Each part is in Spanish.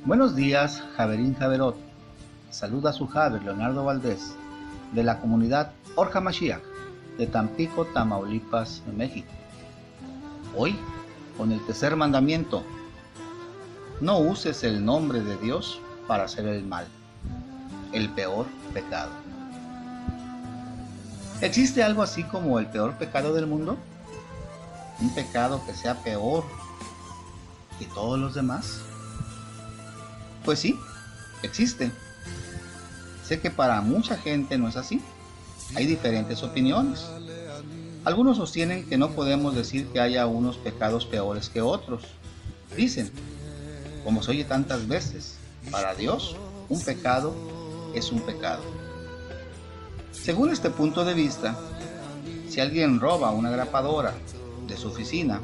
Buenos días, Javerín Javerot. Saluda a su Javer Leonardo Valdés, de la comunidad Orja Mashiach, de Tampico, Tamaulipas, México. Hoy, con el tercer mandamiento: no uses el nombre de Dios para hacer el mal, el peor pecado. ¿Existe algo así como el peor pecado del mundo? ¿Un pecado que sea peor que todos los demás? Pues sí, existe. Sé que para mucha gente no es así. Hay diferentes opiniones. Algunos sostienen que no podemos decir que haya unos pecados peores que otros. Dicen, como se oye tantas veces, para Dios un pecado es un pecado. Según este punto de vista, si alguien roba una grapadora de su oficina,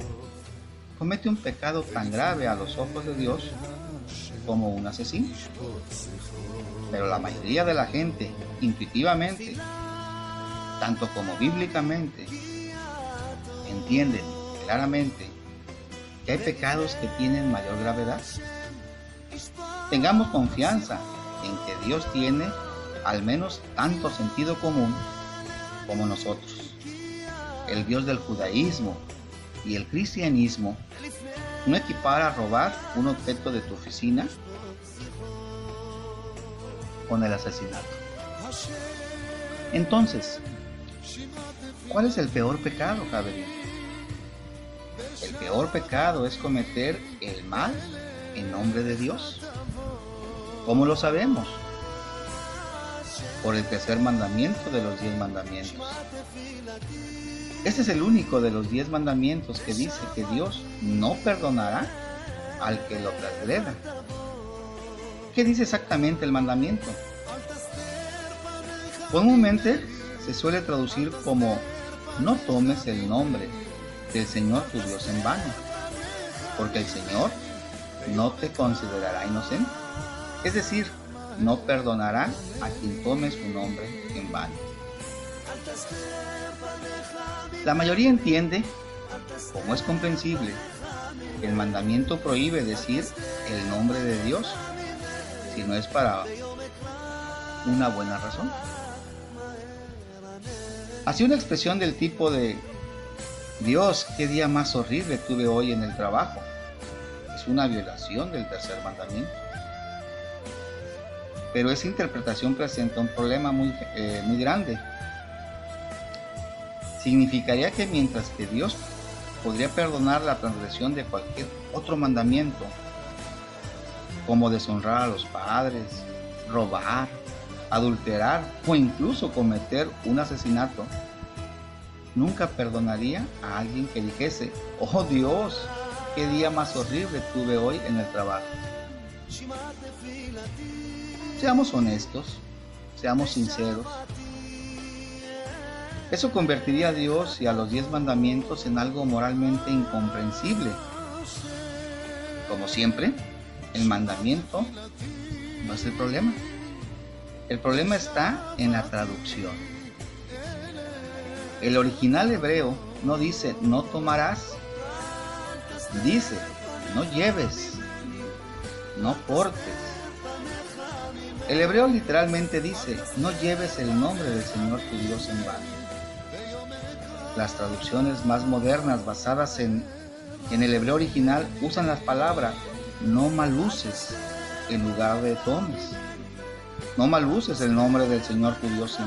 comete un pecado tan grave a los ojos de Dios como un asesino. Pero la mayoría de la gente, intuitivamente, tanto como bíblicamente, entienden claramente que hay pecados que tienen mayor gravedad. Tengamos confianza en que Dios tiene al menos tanto sentido común como nosotros. El Dios del judaísmo y el cristianismo no equipara robar un objeto de tu oficina con el asesinato. Entonces, ¿cuál es el peor pecado, Javier? El peor pecado es cometer el mal en nombre de Dios. ¿Cómo lo sabemos? Por el tercer mandamiento de los 10 mandamientos. Este es el único de los 10 mandamientos que dice que Dios no perdonará al que lo transgreda. ¿Qué dice exactamente el mandamiento? Comúnmente se suele traducir como: no tomes el nombre del Señor tu Dios en vano, porque el Señor no te considerará inocente. Es decir, no perdonará a quien tome su nombre en vano. La mayoría entiende, como es comprensible, que el mandamiento prohíbe decir el nombre de Dios si no es para una buena razón. Así, una expresión del tipo de: Dios, qué día más horrible tuve hoy en el trabajo, es una violación del tercer mandamiento. Pero esa interpretación presenta un problema muy grande. Significaría que mientras que Dios podría perdonar la transgresión de cualquier otro mandamiento, como deshonrar a los padres, robar, adulterar o incluso cometer un asesinato, nunca perdonaría a alguien que dijese: oh Dios, qué día más horrible tuve hoy en el trabajo. Seamos honestos, seamos sinceros. Eso convertiría a Dios y a los 10 mandamientos en algo moralmente incomprensible. Como siempre, el mandamiento no es el problema. El problema está en la traducción. El original hebreo no dice no tomarás, dice no lleves, no portes. El hebreo literalmente dice: no lleves el nombre del Señor tu Dios en vano. Las traducciones más modernas basadas en el hebreo original usan las palabras no mal uses en lugar de tomes. No mal uses el nombre del Señor tu Dios.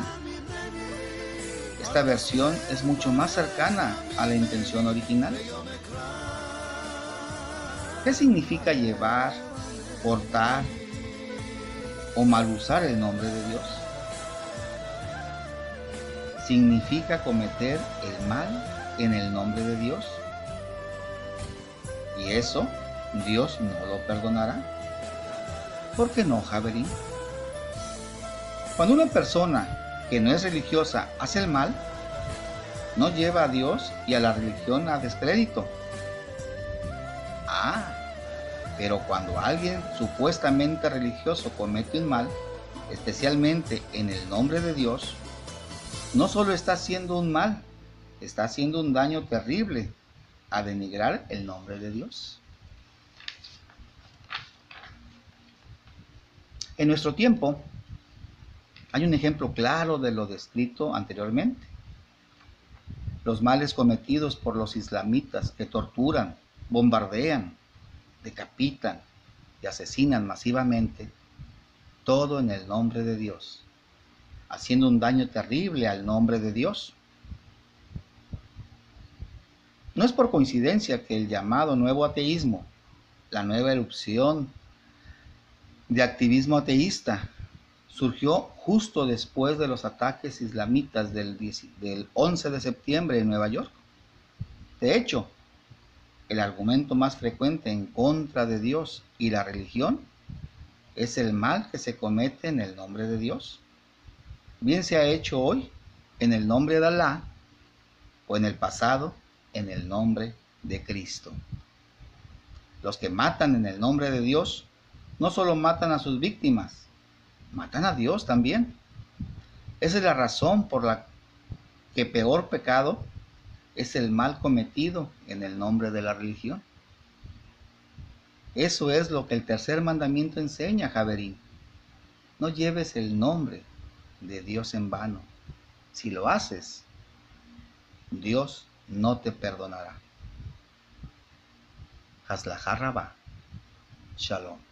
Esta versión es mucho más cercana a la intención original. ¿Qué significa llevar, portar o mal usar el nombre de Dios? Significa cometer el mal en el nombre de Dios. Y eso Dios no lo perdonará. ¿Por qué no, Javerín? Cuando una persona que no es religiosa hace el mal, no lleva a Dios y a la religión a descrédito. Pero cuando alguien supuestamente religioso comete un mal, especialmente en el nombre de Dios, no solo está haciendo un mal, está haciendo un daño terrible a denigrar el nombre de Dios. En nuestro tiempo hay un ejemplo claro de lo descrito anteriormente. Los males cometidos por los islamitas que torturan, bombardean, decapitan y asesinan masivamente, todo en el nombre de Dios, haciendo un daño terrible al nombre de Dios. No es por coincidencia que el llamado nuevo ateísmo, la nueva erupción de activismo ateísta, surgió justo después de los ataques islamitas del 11 de septiembre en Nueva York. De hecho, el argumento más frecuente en contra de Dios y la religión es el mal que se comete en el nombre de Dios. Bien se ha hecho hoy en el nombre de Alá o en el pasado en el nombre de Cristo. Los que matan en el nombre de Dios no solo matan a sus víctimas, matan a Dios también. Esa es la razón por la que peor pecado es el mal cometido en el nombre de la religión. Eso es lo que el tercer mandamiento enseña, Javerín. No lleves el nombre de Dios en vano. Si lo haces, Dios no te perdonará. Haslahá Rabá. Shalom.